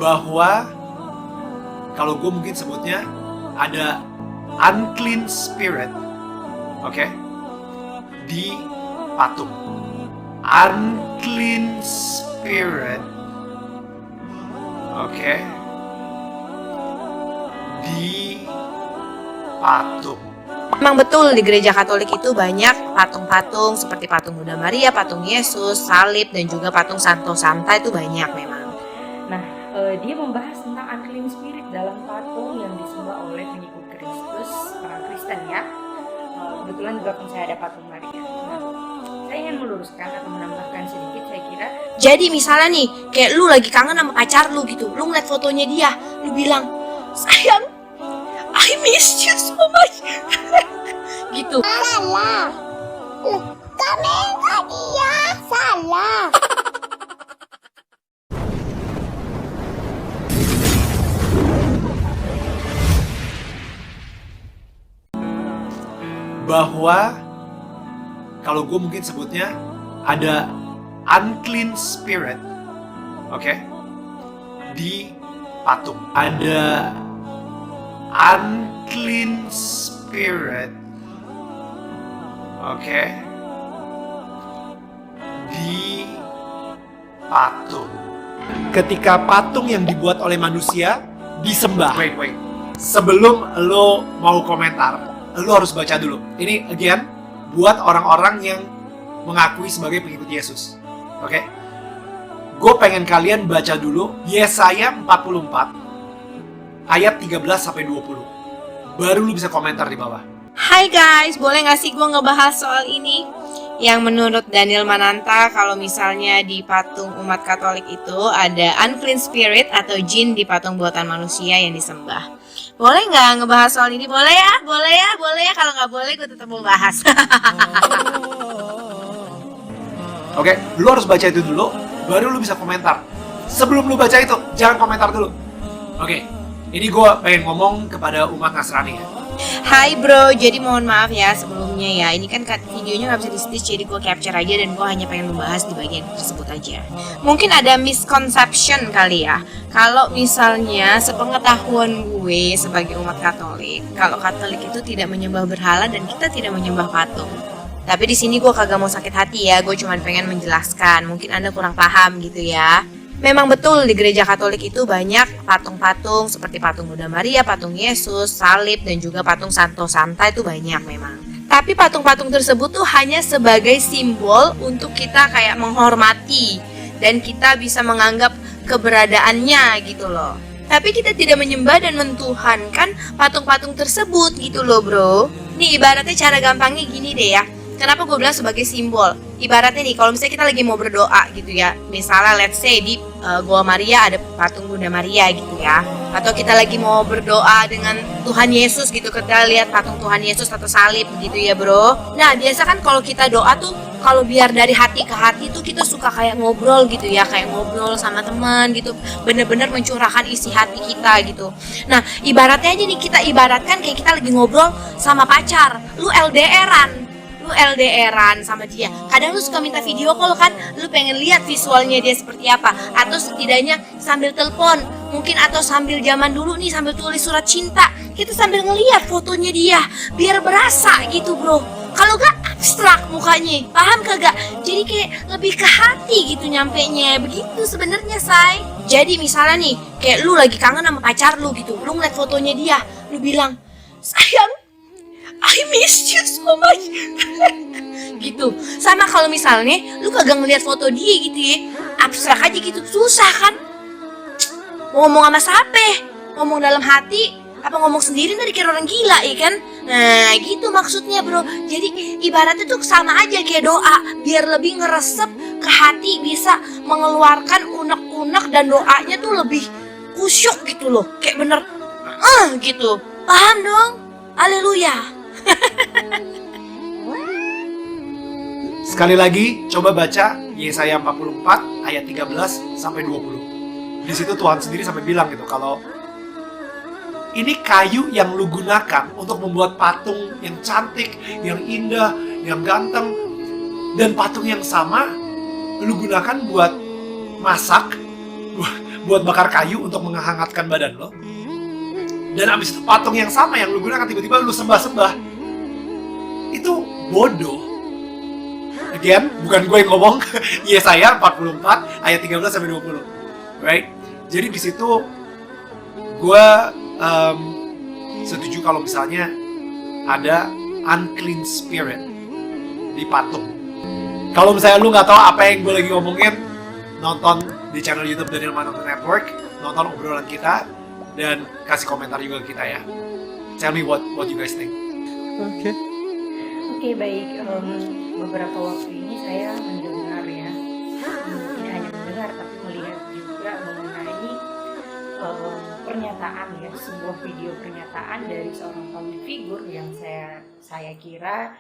bahwa kalau gue mungkin sebutnya ada unclean spirit, oke, di patung. Unclean spirit, oke, di patung. Memang betul di gereja Katolik itu banyak patung-patung seperti patung Bunda Maria, patung Yesus, salib, dan juga patung Santo Santa itu banyak memang. Nah, dia membahas tentang unclean spirit dalam patung yang disembah oleh pengikut Kristus, orang Kristen ya. Kebetulan di belakang saya ada patung Maria. Nah, saya ingin meluruskan atau menambahkan sedikit, saya kira. Jadi misalnya nih, kayak lu lagi kangen sama pacar lu gitu, lu ngeliat fotonya dia, lu bilang, sayang, I miss you so much. Gitu. Salah. Kami enggak dia. Salah. Bahwa kalau gue mungkin sebutnya ada unclean spirit, oke, di patung. Ada unclean spirit, oke, di patung. Ketika patung yang dibuat oleh manusia disembah. Wait. Sebelum lo mau komentar, lo harus baca dulu. Ini again buat orang-orang yang mengakui sebagai pengikut Yesus. Oke? Gue pengen kalian baca dulu Yesaya 44 ayat 13-20. Baru lu bisa komentar di bawah. Hai guys, boleh gak sih gue ngebahas soal ini? Yang menurut Daniel Mananta, kalau misalnya di patung umat Katolik itu ada unclean spirit atau jin di patung buatan manusia yang disembah. Boleh nggak ngebahas soal ini? Boleh ya. Kalau nggak boleh, gue tetap mau bahas. Oke, lu harus baca itu dulu, baru lu bisa komentar. Sebelum lu baca itu, jangan komentar dulu. Oke, ini gue pengen ngomong kepada umat Nasrani ya. Hai bro, jadi mohon maaf ya sebelumnya ya. Ini kan videonya nggak bisa di-stitch, jadi gue capture aja dan gue hanya pengen membahas di bagian tersebut aja. Mungkin ada misconception kali ya. Kalau misalnya sepengetahuan gue sebagai umat Katolik, kalau Katolik itu tidak menyembah berhala dan kita tidak menyembah patung. Tapi di sini gue kagak mau sakit hati ya, gue cuma pengen menjelaskan. Mungkin Anda kurang paham gitu ya. Memang betul di gereja Katolik itu banyak patung-patung seperti patung Bunda Maria, patung Yesus, salib, dan juga patung Santo Santa itu banyak memang. Tapi patung-patung tersebut tuh hanya sebagai simbol untuk kita kayak menghormati dan kita bisa menganggap keberadaannya gitu loh. Tapi kita tidak menyembah dan mentuhankan patung-patung tersebut gitu loh bro. Nih ibaratnya cara gampangnya gini deh ya. Kenapa gue bilang sebagai simbol? Ibaratnya nih, kalau misalnya kita lagi mau berdoa gitu ya, misalnya let's say di Goa Maria ada patung Bunda Maria gitu ya, atau kita lagi mau berdoa dengan Tuhan Yesus gitu, kita lihat patung Tuhan Yesus atau salib gitu ya bro. Nah biasa kan kalau kita doa tuh, kalau biar dari hati ke hati tuh kita suka kayak ngobrol gitu ya, kayak ngobrol sama teman gitu, bener-bener mencurahkan isi hati kita gitu. Nah ibaratnya aja nih, kita ibaratkan kayak kita lagi ngobrol sama pacar, lu LDRan sama dia. Kadang lu suka minta video call kan, lu pengen lihat visualnya dia seperti apa, atau setidaknya sambil telepon mungkin, atau sambil zaman dulu nih sambil tulis surat cinta, kita sambil ngelihat fotonya dia biar berasa gitu bro. Kalau gak abstrak mukanya, paham kagak? Jadi kayak lebih ke hati gitu nyampenya. Begitu sebenarnya say. Jadi misalnya nih, kayak lu lagi kangen sama pacar lu gitu, lu ngeliat fotonya dia, lu bilang, sayang, I miss you so much. Gitu. Sama kalau misalnya lu kagak ngeliat foto dia gitu ya, abstrak aja gitu, susah kan? Mau ngomong sama siapa? Ngomong dalam hati apa ngomong sendiri ntar dikira orang gila ya kan? Nah gitu maksudnya bro. Jadi ibaratnya tuh sama aja kayak doa, biar lebih ngeresep ke hati, bisa mengeluarkan unek-unek dan doanya tuh lebih kusyuk gitu loh. Kayak bener gitu. Paham dong? Haleluya. Sekali lagi, coba baca Yesaya 44 ayat 13-20. Di situ Tuhan sendiri sampai bilang gitu, kalau ini kayu yang lu gunakan untuk membuat patung yang cantik, yang indah, yang ganteng, dan patung yang sama lu gunakan buat masak, buat bakar kayu untuk menghangatkan badan lo. Dan abis itu patung yang sama yang lu gunakan tiba-tiba lu sembah-sembah. Itu bodoh. Again, bukan gue yang ngomong. Yesaya 44 ayat 13 sampai 20. Right? Jadi di situ gue setuju kalau misalnya ada unclean spirit di patung. Kalau misalnya lu nggak tahu apa yang gue lagi ngomongin, nonton di channel YouTube Daniel Manoko Network, nonton obrolan kita, dan kasih komentar juga ke kita ya. Tell me what you guys think. Oke, baik. Beberapa waktu ini saya mendengar ya, tidak hanya mendengar tapi melihat juga mengenai pernyataan ya, sebuah video pernyataan dari seorang public figure yang saya kira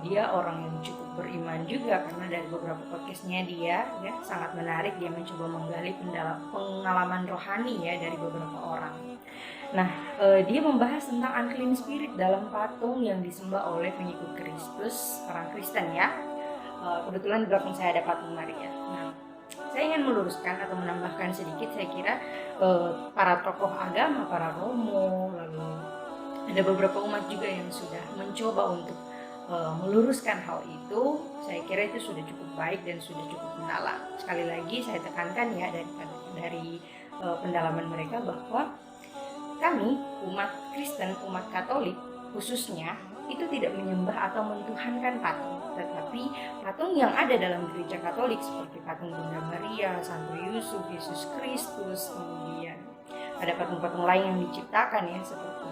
dia orang yang cukup beriman juga, karena dari beberapa podcastnya dia ya sangat menarik. Dia mencoba menggali pengalaman rohani ya dari beberapa orang. Nah, dia membahas tentang unclean spirit dalam patung yang disembah oleh pengikut Kristus, orang Kristen ya. Kebetulan di belakang saya ada patung Maria. Nah, saya ingin meluruskan atau menambahkan sedikit. Saya kira para tokoh agama, para romo, lalu ada beberapa umat juga yang sudah mencoba untuk meluruskan hal itu. Saya kira itu sudah cukup baik dan sudah cukup mendalam. Sekali lagi saya tekankan ya dari pendalaman mereka bahwa kami umat Kristen, umat Katolik khususnya itu tidak menyembah atau mentuhankan patung, tetapi patung yang ada dalam gereja Katolik seperti patung Bunda Maria, Santo Yusuf, Yesus Kristus, kemudian ada patung-patung lain yang diciptakan ya seperti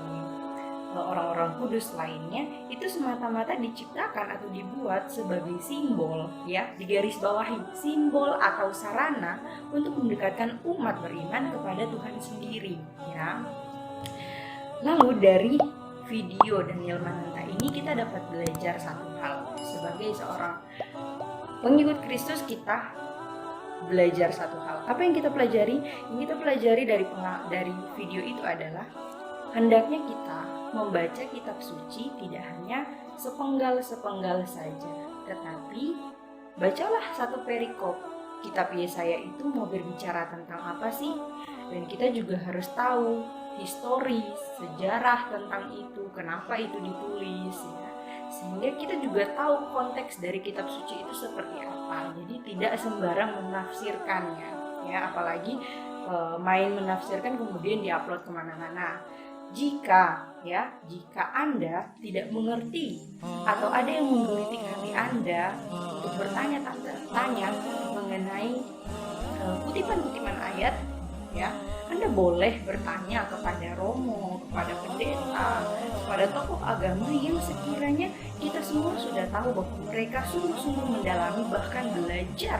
orang-orang kudus lainnya, itu semata-mata diciptakan atau dibuat sebagai simbol ya, digarisbawahi simbol atau sarana untuk mendekatkan umat beriman kepada Tuhan sendiri ya. Lalu dari video Daniel Mananta ini kita dapat belajar satu hal. Sebagai seorang pengikut Kristus kita belajar satu hal. Apa yang kita pelajari? Yang kita pelajari dari video itu adalah hendaknya kita membaca kitab suci tidak hanya sepenggal-sepenggal saja, tetapi bacalah satu perikop. Kitab Yesaya itu mau berbicara tentang apa sih? Dan kita juga harus tahu histori, sejarah tentang itu, kenapa itu ditulis ya. Sehingga kita juga tahu konteks dari kitab suci itu seperti apa. Jadi tidak sembarang menafsirkannya ya, apalagi main menafsirkan kemudian diupload kemana-mana. Jika Anda tidak mengerti atau ada yang menggelitik hati Anda untuk bertanya-tanya mengenai kutipan-kutipan ayat ya, Anda boleh bertanya kepada romo, kepada pendeta, kepada tokoh agama yang sekiranya kita semua sudah tahu bahwa mereka sungguh-sungguh mendalami bahkan belajar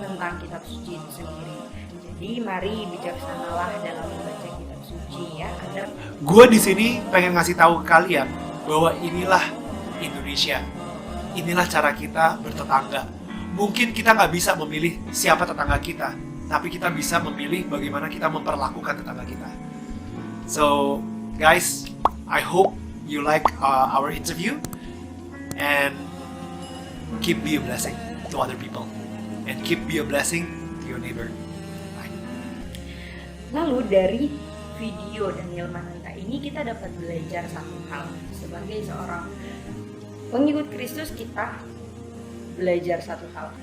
tentang kitab suci itu sendiri. Jadi mari bijaksanalah dalam membaca kitab suci ya. Gue di sini pengen ngasih tahu ke kalian bahwa inilah Indonesia, inilah cara kita bertetangga. Mungkin kita nggak bisa memilih siapa tetangga kita, tapi kita bisa memilih bagaimana kita memperlakukan tetangga kita. So guys, I hope you like our interview and keep be a blessing to other people and keep be a blessing to your neighbor. Lalu dari video Daniel Mananta ini kita dapat belajar satu hal. Sebagai seorang pengikut Kristus kita belajar satu hal.